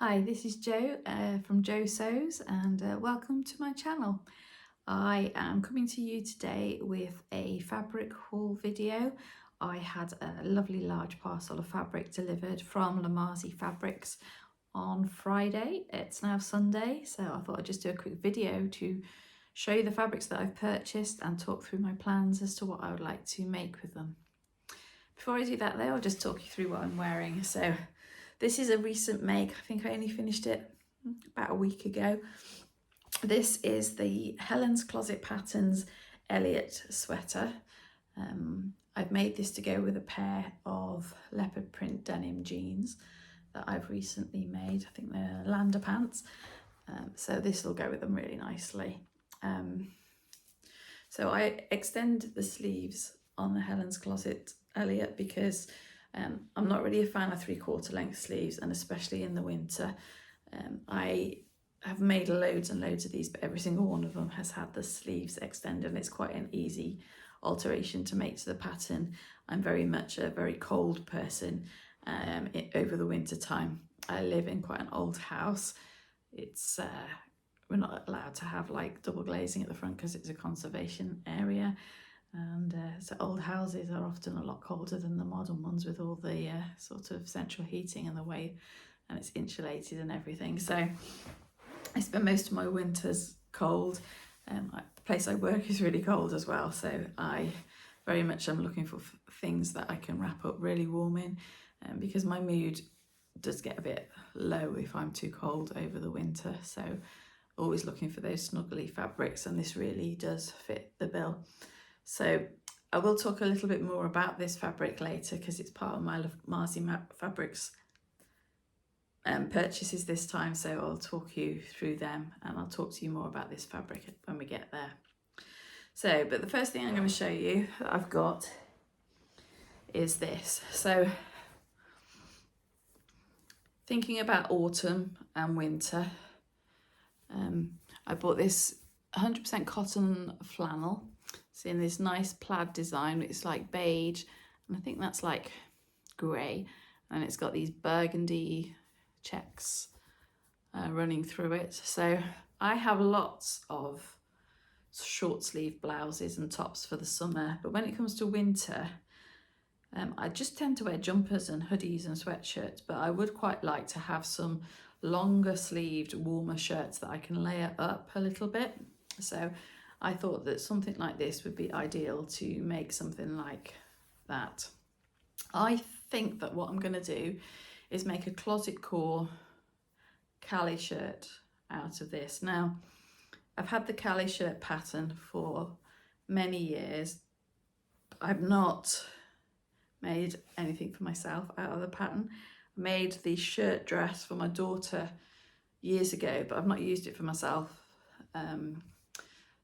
Hi, this is Jo from Jo Sews and welcome to my channel. I am coming to you today with a fabric haul video. I had a lovely large parcel of fabric delivered from Lamazi Fabrics on Friday. It's now Sunday, so I thought I'd just do a quick video to show you the fabrics that I've purchased and talk through my plans as to what I would like to make with them. Before I do that though, I'll just talk you through what I'm wearing. So this is a recent make. I think I only finished it about a week ago. This is the Helen's Closet Patterns Elliot sweater. I've made this to go with a pair of leopard print denim jeans that I've recently made. I think they're Lander pants. So this will go with them really nicely. So I extend the sleeves on the Helen's Closet Elliot because I'm not really a fan of 3/4 length sleeves, and especially in the winter. I have made loads and loads of these, but every single one of them has had the sleeves extended, and it's quite an easy alteration to make to the pattern. I'm very much a very cold person over the winter time. I live in quite an old house. It's we're not allowed to have like double glazing at the front because it's a conservation area. And so old houses are often a lot colder than the modern ones with all the sort of central heating and the way, and it's insulated and everything. So I spend most of my winters cold. The place I work is really cold as well, so I very much am looking for things that I can wrap up really warm in, because my mood does get a bit low if I'm too cold over the winter. So always looking for those snuggly fabrics, and this really does fit the bill. So I will talk a little bit more about this fabric later because it's part of my Lamazi Fabrics purchases this time. So I'll talk you through them, and I'll talk to you more about this fabric when we get there. So, but the first thing I'm going to show you that I've got is this. So thinking about autumn and winter, I bought this 100% cotton flannel. It's in this nice plaid design. It's like beige, and I think that's like grey, and it's got these burgundy checks running through it. So I have lots of short sleeve blouses and tops for the summer, but when it comes to winter, I just tend to wear jumpers and hoodies and sweatshirts, but I would quite like to have some longer sleeved warmer shirts that I can layer up a little bit. So I thought that something like this would be ideal to make something like that. I think that what I'm going to do is make a closet core Calais shirt out of this. Now, I've had the Calais shirt pattern for many years. I've not made anything for myself out of the pattern. I made the shirt dress for my daughter years ago, but I've not used it for myself.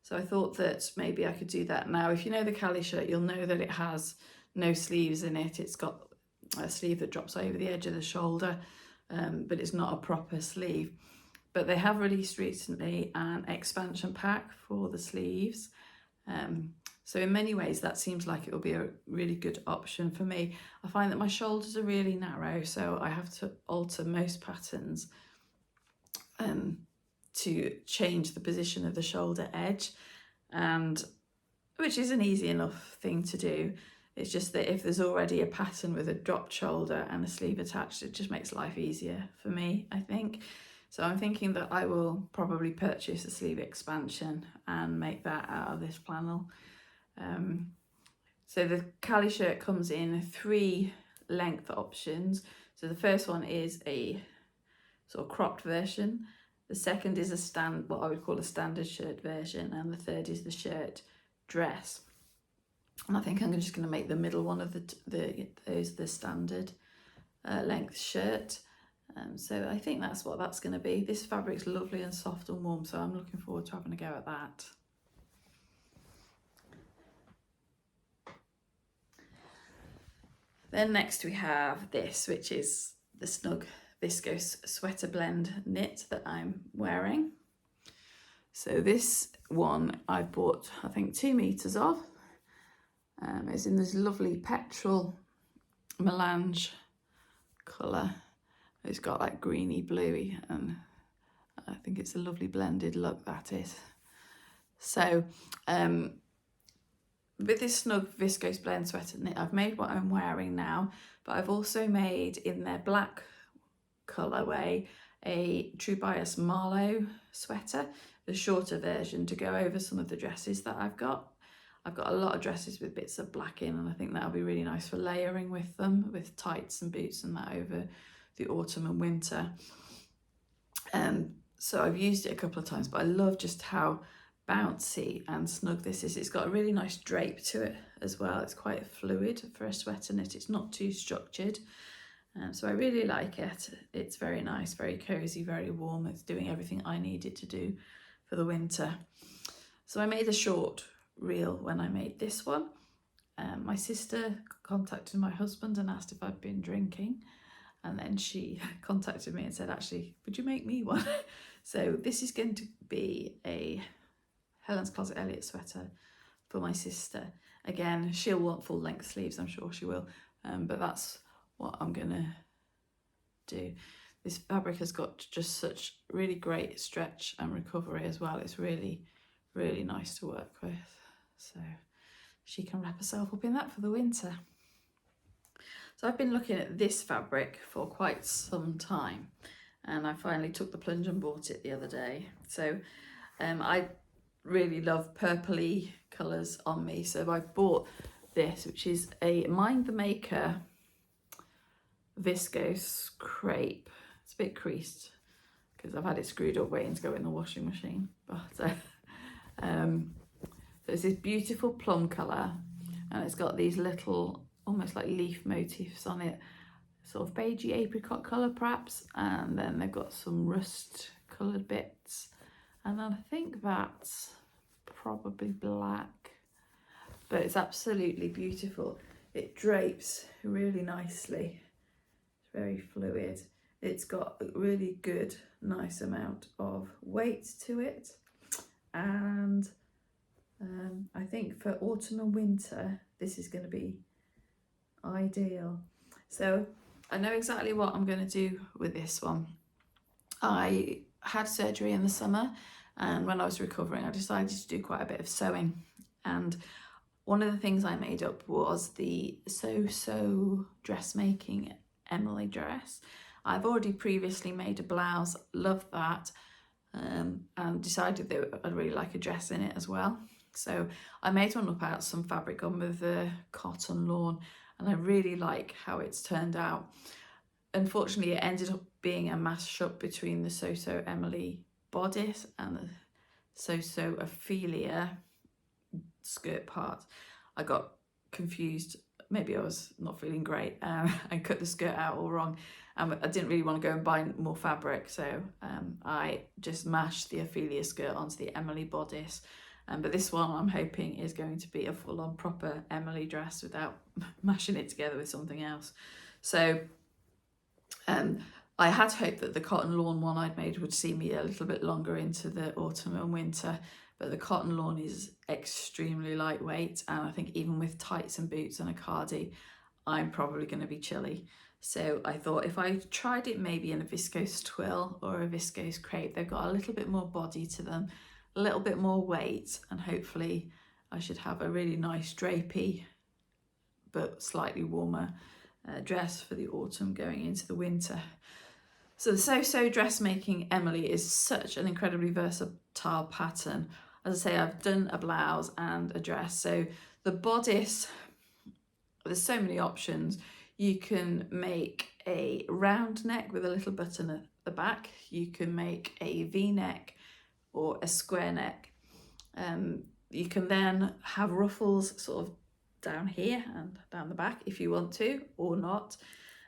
So I thought that maybe I could do that. Now, if you know the Calais shirt, you'll know that it has no sleeves in it. It's got a sleeve that drops over the edge of the shoulder, but it's not a proper sleeve. But they have released recently an expansion pack for the sleeves. So in many ways, that seems like it will be a really good option for me. I find that my shoulders are really narrow, so I have to alter most patterns to change the position of the shoulder edge, and which is an easy enough thing to do. It's just that if there's already a pattern with a dropped shoulder and a sleeve attached, it just makes life easier for me, I think. So I'm thinking that I will probably purchase a sleeve expansion and make that out of this flannel. So the Calais shirt comes in 3 length options. So the first one is a sort of cropped version. The second is what I would call a standard shirt version, and the third is the shirt dress. And I think I'm just going to make the middle one of the standard length shirt. So I think that's what that's going to be. This fabric's lovely and soft and warm, so I'm looking forward to having a go at that. Then next we have this, which is the snug Viscose sweater blend knit that I'm wearing. So this one I bought, I think, 2 meters of. It's in this lovely petrol melange colour. It's got like greeny bluey, and I think it's a lovely blended look, that is. So with this snug viscose blend sweater knit, I've made what I'm wearing now, but I've also made in their black colourway a True Bias Marlowe sweater, the shorter version, to go over some of the dresses that I've got. I've got a lot of dresses with bits of black in, and I think that'll be really nice for layering with them, with tights and boots and that over the autumn and winter. So I've used it a couple of times, but I love just how bouncy and snug this is. It's got a really nice drape to it as well. It's quite fluid for a sweater knit. It's not too structured. So I really like it. It's very nice, very cozy, very warm. It's doing everything I need it to do for the winter. So I made a short reel when I made this one. My sister contacted my husband and asked if I'd been drinking. And then she contacted me and said, actually, would you make me one? So this is going to be a Helen's Closet Elliot sweater for my sister. Again, she'll want full length sleeves, I'm sure she will. But that's what I'm gonna do. This fabric has got just such really great stretch and recovery as well. It's really, really nice to work with. So she can wrap herself up in that for the winter. So I've been looking at this fabric for quite some time, and I finally took the plunge and bought it the other day. So I really love purpley colours on me, so I bought this, which is a Mind the Maker Viscose crepe. It's a bit creased because I've had it screwed up waiting to go in the washing machine. But so it's this beautiful plum colour, and it's got these little almost like leaf motifs on it, sort of beigey apricot colour perhaps, and then they've got some rust coloured bits, and then I think that's probably black, but it's absolutely beautiful. It drapes really nicely. It's very fluid. It's got a really good, nice amount of weight to it, and I think for autumn and winter this is going to be ideal. So I know exactly what I'm going to do with this one. I had surgery in the summer, and when I was recovering I decided to do quite a bit of sewing, and one of the things I made up was the So dressmaking Emily dress. I've already previously made a blouse, loved that, and decided that I'd really like a dress in it as well. So I made one up out of some fabric on with the cotton lawn, and I really like how it's turned out. Unfortunately, it ended up being a mash-up between the So Emily bodice and the So Ophelia skirt part. I got confused. Maybe I was not feeling great and cut the skirt out all wrong. I didn't really want to go and buy more fabric, so I just mashed the Ophelia skirt onto the Emily bodice. But this one I'm hoping is going to be a full-on proper Emily dress without mashing it together with something else. So I had hoped that the cotton lawn one I'd made would see me a little bit longer into the autumn and winter, but the cotton lawn is extremely lightweight, and I think even with tights and boots and a cardi, I'm probably going to be chilly. So I thought if I tried it maybe in a viscose twill or a viscose crepe, they've got a little bit more body to them, a little bit more weight, and hopefully I should have a really nice drapey but slightly warmer dress for the autumn going into the winter. So the So dressmaking Emily is such an incredibly versatile pattern. As I say, I've done a blouse and a dress. So the bodice, there's so many options. You can make a round neck with a little button at the back. You can make a V-neck or a square neck. You can then have ruffles sort of down here and down the back if you want to, or not.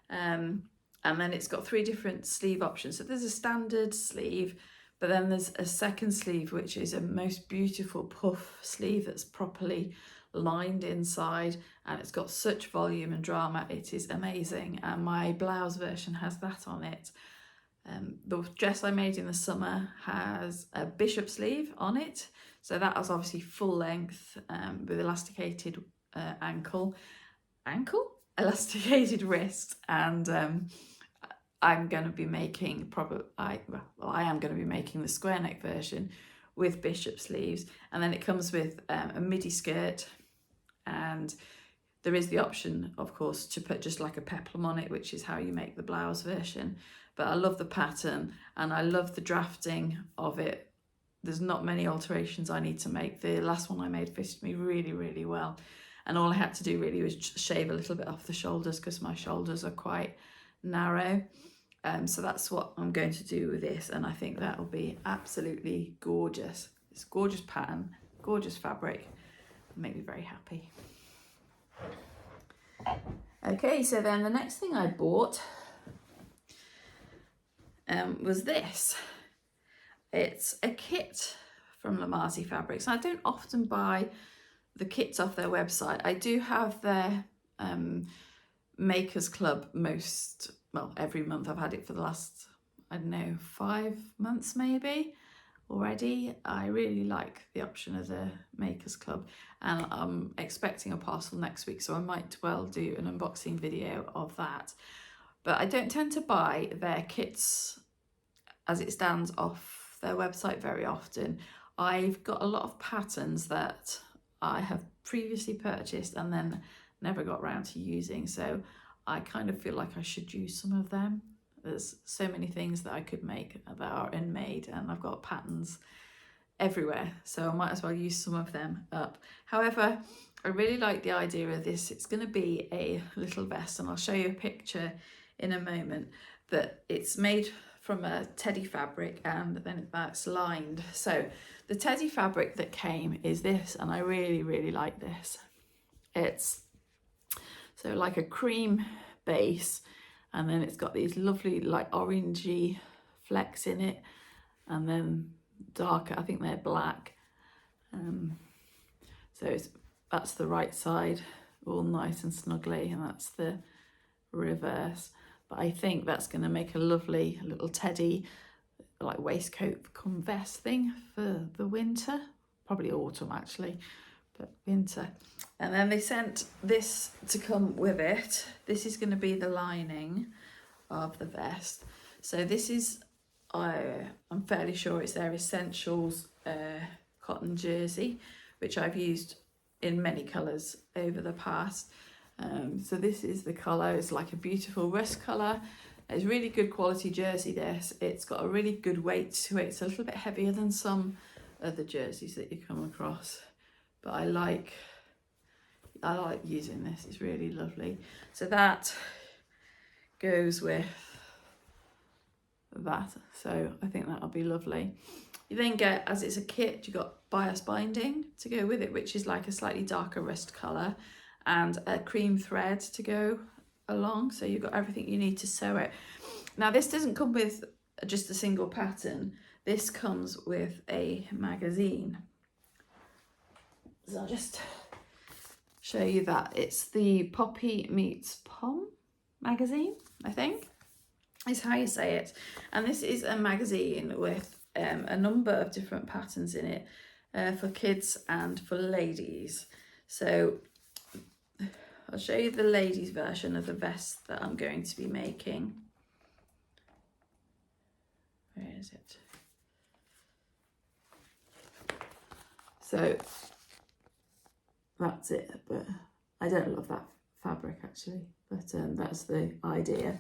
And then it's got 3 different sleeve options. So there's a standard sleeve, but then there's a second sleeve, which is a most beautiful puff sleeve that's properly lined inside, and it's got such volume and drama. It is amazing, and my blouse version has that on it. The dress I made in the summer has a bishop sleeve on it, so that was obviously full length with elasticated elasticated wrist, and I'm going to be making I am going to be making the square neck version with bishop sleeves, and then it comes with a midi skirt, and there is the option, of course, to put just like a peplum on it, which is how you make the blouse version. But I love the pattern and I love the drafting of it. There's not many alterations I need to make. The last one I made fitted me really, really well. And all I had to do really was shave a little bit off the shoulders because my shoulders are quite narrow. So that's what I'm going to do with this. And I think that will be absolutely gorgeous. It's a gorgeous pattern, gorgeous fabric. It'll make me very happy. Okay, so then the next thing I bought was this. It's a kit from Lamazi Fabrics. I don't often buy the kits off their website. I do have their Makers Club every month. I've had it for the last, I don't know, 5 months maybe already. I really like the option of the Makers Club, and I'm expecting a parcel next week, so I might well do an unboxing video of that. But I don't tend to buy their kits as it stands off their website very often. I've got a lot of patterns that I have previously purchased and then never got around to using, so I kind of feel like I should use some of them. There's so many things that I could make that are unmade, and I've got patterns everywhere, so I might as well use some of them up. However, I really like the idea of this. It's going to be a little vest, and I'll show you a picture in a moment, but it's made from a teddy fabric and then that's lined. So the teddy fabric that came is this, and I really, really like this. It's so like a cream base, and then it's got these lovely like orangey flecks in it, and then darker, I think they're black. So that's the right side, all nice and snuggly, and that's the reverse. But I think that's going to make a lovely little teddy like waistcoat come vest thing for the winter, probably autumn actually, but winter. And then they sent this to come with it. This is going to be the lining of the vest. So this is, I'm fairly sure it's their Essentials cotton jersey, which I've used in many colours over the past. So this is the colour. It's like a beautiful rust colour. It's really good quality jersey this. It's got a really good weight to it. It's a little bit heavier than some other jerseys that you come across, but I like using this. It's really lovely. So that goes with that, so I think that'll be lovely. You then get, as it's a kit, you got bias binding to go with it, which is like a slightly darker rust colour, and a cream thread to go along, so you've got everything you need to sew it. Now this doesn't come with just a single pattern. This comes with a magazine, so I'll just show you that. It's the Poppy Meets Pom magazine, I think is how you say it. And this is a magazine with a number of different patterns in it for kids and for ladies. So I'll show you the ladies version of the vest that I'm going to be making. Where is it? So that's it, but I don't love that fabric actually, but that's the idea.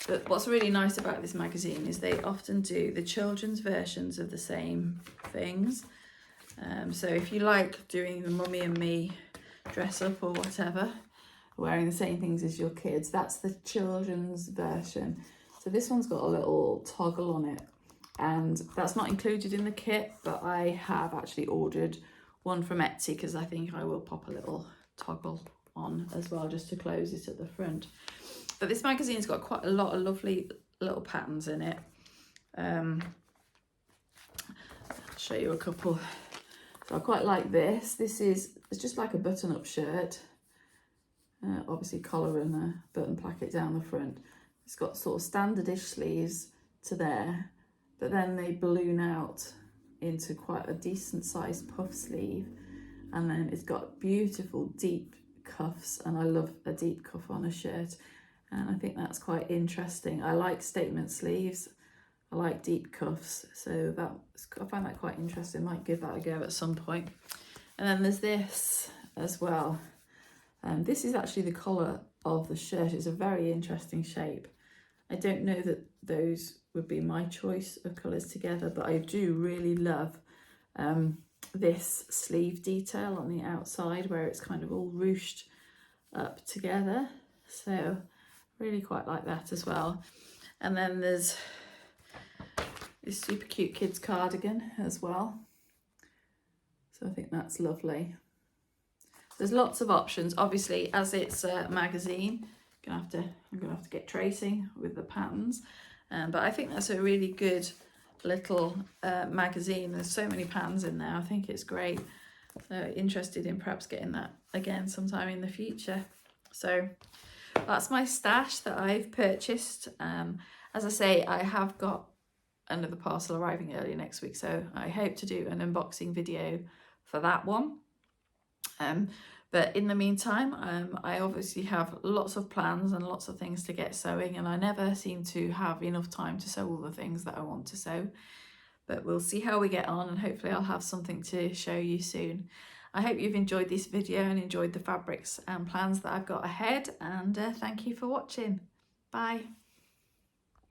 But what's really nice about this magazine is they often do the children's versions of the same things. So if you like doing the Mummy and Me dress up or whatever, wearing the same things as your kids, that's the children's version. So this one's got a little toggle on it, and that's not included in the kit, but I have actually ordered one from Etsy because I think I will pop a little toggle on as well just to close it at the front. But this magazine's got quite a lot of lovely little patterns in it. I'll show you a couple. So I quite like this. It's just like a button-up shirt. Obviously collar and a button placket down the front. It's got sort of standardish sleeves to there, but then they balloon out into quite a decent sized puff sleeve, and then it's got beautiful deep cuffs, and I love a deep cuff on a shirt. and I think that's quite interesting. I like statement sleeves, I like deep cuffs, so I find that quite interesting. Might give that a go at some point. And then there's this as well. This is actually the collar of the shirt. It's a very interesting shape. I don't know that those would be my choice of colours together, but I do really love this sleeve detail on the outside where it's kind of all ruched up together. So really quite like that as well. And then there's this super cute kids cardigan as well. So I think that's lovely. There's lots of options. Obviously, as it's a magazine, I'm gonna have to get tracing with the patterns. But I think that's a really good little magazine. There's so many patterns in there. I think it's great. So interested in perhaps getting that again sometime in the future. So that's my stash that I've purchased. As I say, I have got another parcel arriving early next week, so I hope to do an unboxing video for that one. But in the meantime, I obviously have lots of plans and lots of things to get sewing, and I never seem to have enough time to sew all the things that I want to sew. But we'll see how we get on, and hopefully I'll have something to show you soon. I hope you've enjoyed this video and enjoyed the fabrics and plans that I've got ahead, and thank you for watching. Bye.